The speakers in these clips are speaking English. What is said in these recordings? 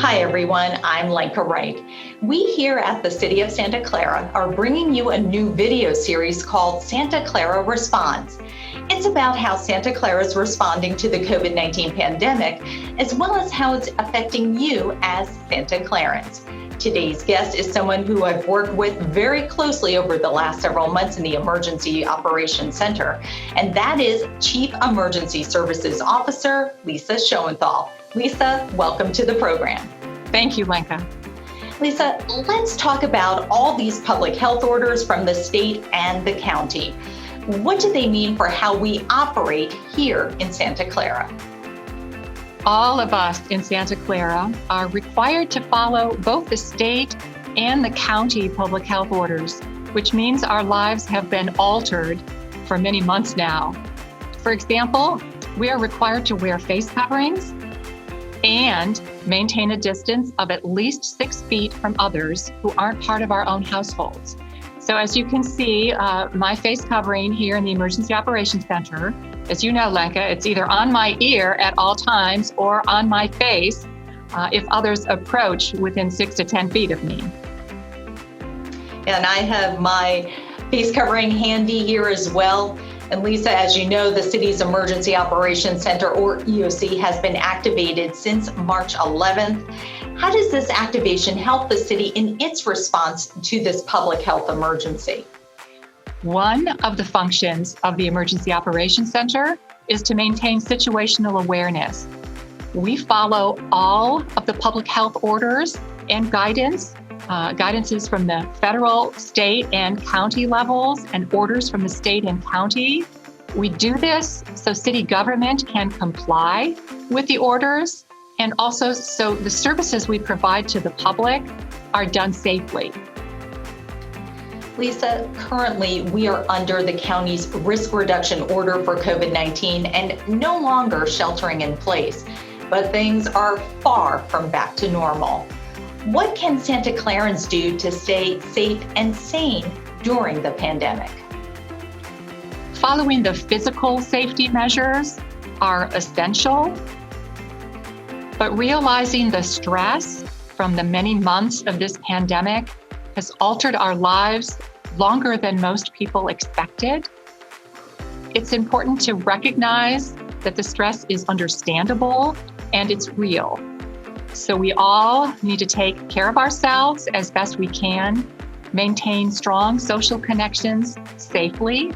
Hi everyone, I'm Lenka Wright. We here at the City of Santa Clara are bringing you a new video series called Santa Clara Responds. It's about how Santa Clara is responding to the COVID-19 pandemic, as well as how it's affecting you as Santa Clarans. Today's guest is someone who I've worked with very closely over the last several months in the Emergency Operations Center, and that is Chief Emergency Services Officer Lisa Schoenthal. Lisa, welcome to the program. Thank you, Lenka. Lisa, let's talk about all these public health orders from the state and the county. What do they mean for how we operate here in Santa Clara? All of us in Santa Clara are required to follow both the state and the county public health orders, which means our lives have been altered for many months now. For example, we are required to wear face coverings and maintain a distance of at least 6 feet from others who aren't part of our own households. So as you can see, my face covering here in the Emergency Operations Center, as you know, Lenka, it's either on my ear at all times or on my face if others approach within 6 to 10 feet of me. And I have my face covering handy here as well. And Lisa, as you know, the city's Emergency Operations Center, or EOC, has been activated since March 11th. How does this activation help the city in its response to this public health emergency? One of the functions of the Emergency Operations Center is to maintain situational awareness. We follow all of the public health orders and guidances from the federal, state, and county levels, and orders from the state and county. We do this so city government can comply with the orders, and also so the services we provide to the public are done safely. Lisa, currently we are under the county's risk reduction order for COVID-19 and no longer sheltering in place, but things are far from back to normal. What can Santa Clarans do to stay safe and sane during the pandemic? Following the physical safety measures are essential, but realizing the stress from the many months of this pandemic has altered our lives longer than most people expected. It's important to recognize that the stress is understandable and it's real. So we all need to take care of ourselves as best we can, maintain strong social connections safely,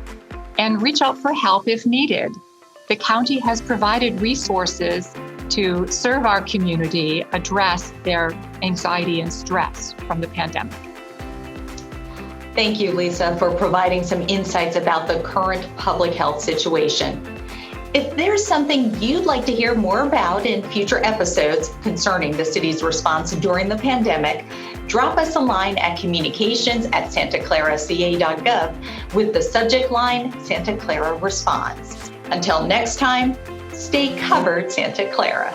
and reach out for help if needed. The county has provided resources to serve our community address their anxiety and stress from the pandemic. Thank you, Lisa, for providing some insights about the current public health situation. If there's something you'd like to hear more about in future episodes concerning the city's response during the pandemic, drop us a line at communications@santaclaraca.gov with the subject line Santa Clara Responds. Until next time, stay covered, Santa Clara.